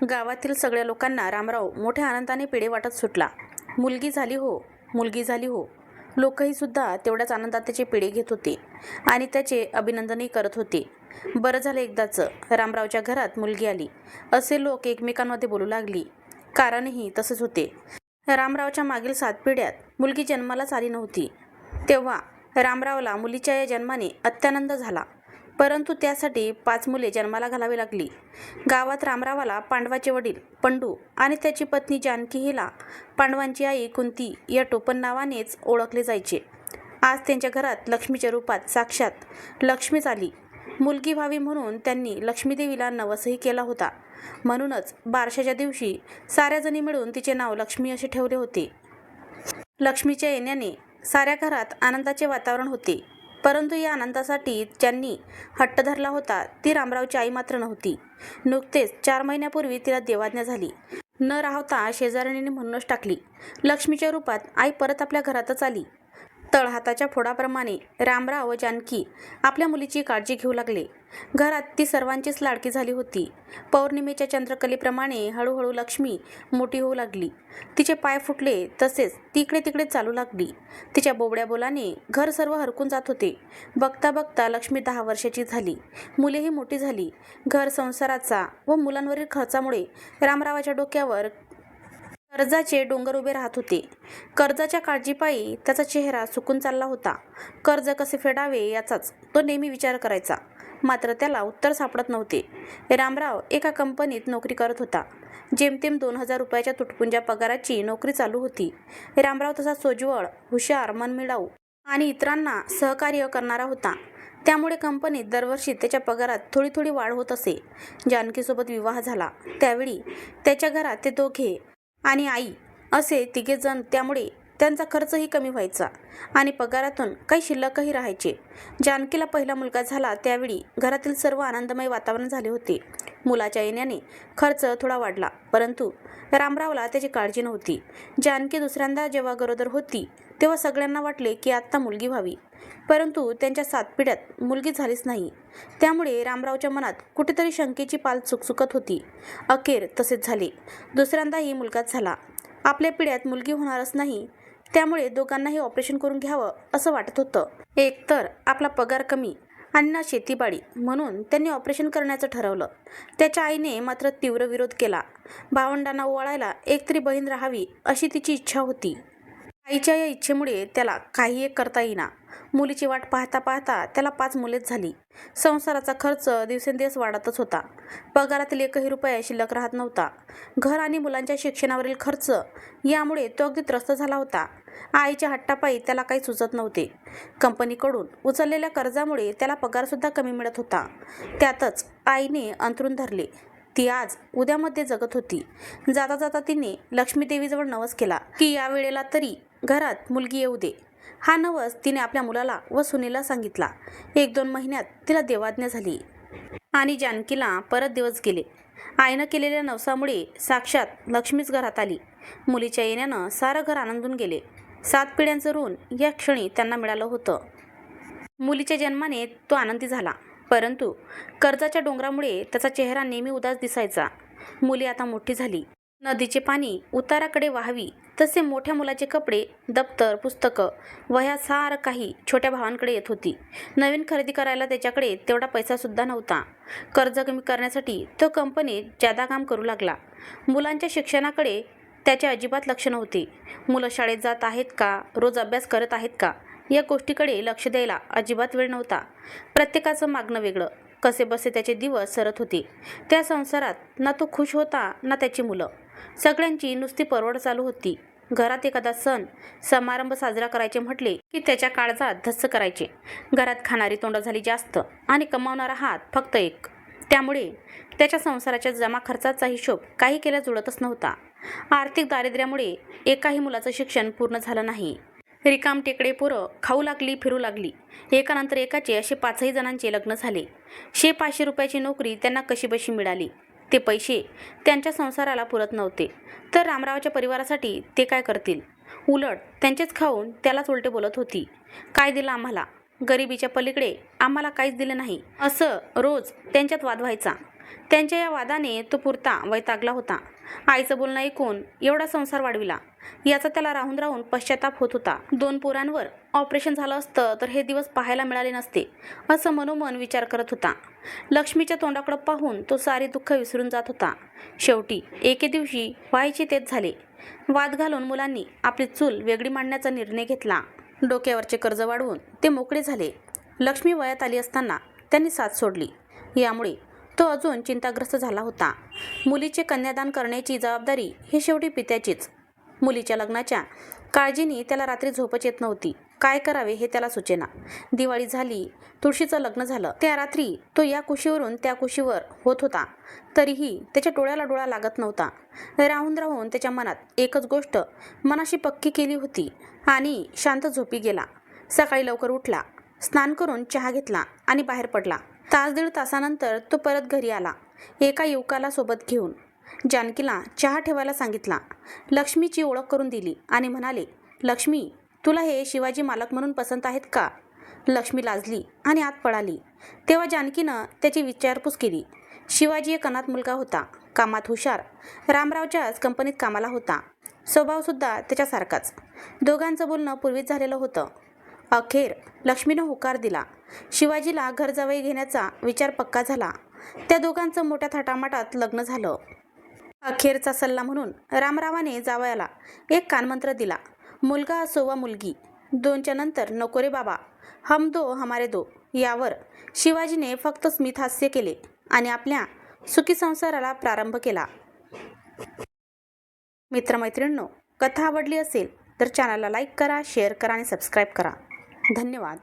गावातील सगळ्या लोकांना रामराव मोठ्या आनंदाने पेढे वाटत सुटला. मुलगी झाली हो, मुलगी झाली हो. लोकही सुद्धा तेवढ्याच आनंदात त्याचे पेढे घेत होते आणि त्याचे अभिनंदनही करत होते. बरं झालं एकदाचं रामरावच्या घरात मुलगी आली, असे लोक एकमेकांमध्ये बोलू लागली. कारणही तसेच होते. रामरावच्या मागील 7 पिढ्यात मुलगी जन्मालाच आली नव्हती. तेव्हा रामरावला मुलीच्या या जन्माने अत्यानंद झाला. परंतु त्यासाठी 5 मुले जन्माला घालावी लागली. गावात रामरावाला पांडवाचे वडील पंडू आणि त्याची पत्नी जानकी हिला पांडवांची आई कुंती या टोपण नावानेच ओळखले जायचे. आज त्यांच्या घरात लक्ष्मीच्या रूपात साक्षात लक्ष्मीच आली. मुलगी व्हावी म्हणून त्यांनी लक्ष्मीदेवीला नवसही केला होता. म्हणूनच बारशाच्या दिवशी साऱ्या जणी मिळून तिचे नाव लक्ष्मी असे ठेवले होते. लक्ष्मीच्या येण्याने साऱ्या घरात आनंदाचे वातावरण होते. परंतु या आनंदासाठी ज्यांनी हट्ट धरला होता ती रामरावची आई मात्र नव्हती. नुकतेच 4 महिन्यापूर्वी तिला देवाज्ञा झाली. न राहता शेजाऱ्यांनी म्हणूनच टाकली. लक्ष्मीच्या रूपात आई परत आपल्या घरातच आली. तळहाताच्या फोडाप्रमाणे रामराव व जानकी आपल्या मुलीची काळजी घेऊ लागले. घरात ती सर्वांचीच लाडकी झाली होती. पौर्णिमेच्या चंद्रकलेप्रमाणे हळूहळू लक्ष्मी मोठी होऊ लागली. तिचे पाय फुटले तसेच ती इकडे तिकडे चालू लागली. तिच्या बोबड्या बोलाने घर सर्व हरकून जात होते. बघता बघता लक्ष्मी 10 वर्षाची झाली. मुलेही मोठी झाली. घर संसाराचा व मुलांवरील खर्चामुळे रामरावाच्या डोक्यावर कर्जाचे डोंगर उभे राहत होते. कर्जाच्या काळजीपायी त्याचा चेहरा सुकून चालला होता. कर्ज कसे फेडावे याचाच तो नेहमी विचार करायचा. मात्र त्याला उत्तर सापडत नव्हते. रामराव एका कंपनीत नोकरी करत होता. जेमतेम 2000 रुपयाच्या तुटपुंज्या पगाराची नोकरी चालू होती. रामराव तसा सोज्वळ, हुशार, मनमिळाऊ आणि इतरांना सहकार्य करणारा होता. त्यामुळे कंपनीत दरवर्षी त्याच्या पगारात थोडी थोडी वाढ होत असे. जानकीसोबत विवाह झाला त्यावेळी त्याच्या घरात ते दोघे आणि आई असे 3 जण, त्यामुळे त्यांचा खर्चही कमी व्हायचा आणि पगारातून काही शिल्लकही राहायचे. जानकीला पहिला मुलगा झाला त्यावेळी घरातील सर्व आनंदमय वातावरण झाले होते. मुलाच्या येण्याने खर्च थोडा वाढला, परंतु रामरावला त्याची काळजी नव्हती. जानकी दुसऱ्यांदा जेव्हा गरोदर होती तेव्हा सगळ्यांना वाटले की आत्ता मुलगी व्हावी, परंतु त्यांच्या 7 पिढ्यात मुलगी झालीच नाही. त्यामुळे रामरावच्या मनात कुठेतरी शंकेची पाल चुकचुकत होती. अखेर तसेच झाले. दुसऱ्यांदाही मुलगाच झाला. आपल्या पिढ्यात मुलगी होणारच नाही, त्यामुळे दोघांनाही ऑपरेशन करून घ्यावं असं वाटत होतं. एकतर आपला पगार कमी आणि ना शेतीबाडी, म्हणून त्यांनी ऑपरेशन करण्याचं ठरवलं. त्याच्या आईने मात्र तीव्र विरोध केला. भावंडांना ओवाळायला एकतरी बहीण राहावी अशी तिची इच्छा होती. आईच्या या इच्छेमुळे त्याला काही एक करता येईना. मुलीची वाट पाहता पाहता त्याला 5 मुलेच झाली. संसाराचा खर्च दिवसेंदिवस वाढतच होता. पगारातील 1ही रुपया शिल्लक राहत नव्हता. घर आणि मुलांच्या शिक्षणावरील खर्च यामुळे तो अगदी त्रस्त झाला होता. आईच्या हट्टापायी त्याला काही सुचत नव्हते. कंपनीकडून उचललेल्या कर्जामुळे त्याला पगारसुद्धा कमी मिळत होता. त्यातच आईने अंथरूण धरले. ती आज उद्यामध्ये जगत होती. जाता जाता तिने लक्ष्मीदेवीजवळ नवस केला की या वेळेला तरी घरात मुलगी येऊ दे. हा नवस तिने आपल्या मुलाला व सुनेला सांगितला. 1-2 महिन्यात तिला देवाज्ञा झाली आणि जानकीला परत दिवस गेले. आईनं केलेल्या नवसामुळे साक्षात लक्ष्मीच घरात आली. मुलीच्या येण्यानं सारं घर आनंदून गेले. 7 पिढ्यांचं ऋण या क्षणी त्यांना मिळालं होतं. मुलीच्या जन्माने तो आनंदी झाला, परंतु कर्जाच्या डोंगरामुळे त्याचा चेहरा नेहमी उदास दिसायचा. मुली आता मोठी झाली. नदीचे पाणी उताराकडे वाहावी तसे मोठ्या मुलाचे कपडे, दप्तर, पुस्तकं, वह्या सारं काही छोट्या भावांकडे येत होती. नवीन खरेदी करायला त्याच्याकडे तेवढा पैसासुद्धा नव्हता. कर्ज कमी करण्यासाठी तो कंपनीत जादा काम करू लागला. मुलांच्या शिक्षणाकडे त्याचे अजिबात लक्ष नव्हते. मुलं शाळेत जात आहेत का, रोज अभ्यास करत आहेत का, या गोष्टीकडे लक्ष द्यायला अजिबात वेळ नव्हता. प्रत्येकाचं मागणं वेगळं. कसेबसे त्याचे दिवस सरत होते. त्या संसारात ना तो खुश होता ना त्याची मुलं. सगळ्यांची नुसती परवड चालू होती. घरात एखादा सण समारंभ साजरा करायचे म्हटले की त्याच्या काळजात धस्स करायचे. घरात खाणारी तोंड झाली जास्त आणि कमावणारा हात फक्त एक. त्यामुळे त्याच्या संसाराच्या जमा खर्चाचा हिशोब काही केल्या जुळतच नव्हता. आर्थिक दारिद्र्यामुळे एकाही मुलाचं शिक्षण पूर्ण झालं नाही. रिकाम टेकडे पोरं खाऊ लागली, फिरू लागली. एकानंतर एकाचे असे 5ही जणांचे लग्न झाले. 100-500 रुपयाची नोकरी त्यांना कशीबशी मिळाली. ते पैसे त्यांच्या संसाराला पुरत नव्हते, तर रामरावच्या परिवारासाठी ते काय करतील. उलट त्यांचेच खाऊन त्यालाच उलटे बोलत होती. काय दिलं आम्हाला, गरिबीच्या पलीकडे आम्हाला काहीच दिलं नाही, असं रोज त्यांच्यात वाद व्हायचा. त्यांच्या या वादाने तो पुरता वैतागला होता. आईचं बोलणं ऐकून एवढा संसार वाढविला याचा त्याला राहून राहून पश्चाताप होत होता. 2 पोरांवर ऑपरेशन झालं असतं तर हे दिवस पाहायला मिळाले नसते असं मनोमन विचार करत होता. लक्ष्मीच्या तोंडाकडे पाहून तो सारे दुःख विसरून जात होता. शेवटी एके दिवशी व्हायचे तेच झाले. वाद घालून मुलांनी आपली चूल वेगळी मांडण्याचा निर्णय घेतला. डोक्यावरचे कर्ज वाढवून ते मोकळे झाले. लक्ष्मी वयात आली असताना त्यांनी साथ सोडली. यामुळे तो अजून चिंताग्रस्त झाला होता. मुलीचे कन्यादान करण्याची जबाबदारी ही शेवटी पित्याचीच. मुलीच्या लग्नाच्या काळजीने त्याला रात्री झोपच येत नव्हती. काय करावे हे त्याला सुचेना. दिवाळी झाली, तुळशीचं लग्न झालं. त्या रात्री तो या कुशीवरून त्या कुशीवर होत होता. तरीही त्याच्या डोळ्याला डोळा लागत नव्हता. राहून राहून त्याच्या मनात एकच गोष्ट मनाशी पक्की केली होती आणि शांत झोपी गेला. सकाळी लवकर उठला, स्नान करून चहा घेतला आणि बाहेर पडला. तास दीड तासानंतर तो परत घरी आला, एका युवकाला सोबत घेऊन. जानकीला चहा ठेवायला सांगितला. लक्ष्मीची ओळख करून दिली आणि म्हणाले, लक्ष्मी, तुला हे शिवाजी मालक म्हणून पसंत आहेत का? लक्ष्मी लाजली आणि आत पळाली. तेव्हा जानकीनं त्याची विचारपूस केली. शिवाजी एक अनाथ मुलगा होता, कामात हुशार, रामरावच्याच कंपनीत कामाला होता. स्वभावसुद्धा त्याच्यासारखाच. दोघांचं बोलणं पूर्वीच झालेलं होतं. अखेर लक्ष्मीनं होकार दिला. शिवाजीला घर जावई घेण्याचा विचार पक्का झाला. त्या दोघांचं मोठ्या थाटामाटात लग्न झालं. अखेरचा सल्ला म्हणून रामरावाने जावयाला एक कानमंत्र दिला. मुलगा असो वा मुलगी, 2च्या नंतर नको रे बाबा, हम दो हमारे दो. यावर शिवाजीने फक्त स्मितहास्य केले आणि आपल्या सुखी संसाराला प्रारंभ केला. मित्रमैत्रिणींनो, कथा आवडली असेल तर चॅनलला लाईक करा, शेअर करा आणि सबस्क्राईब करा. धन्यवाद.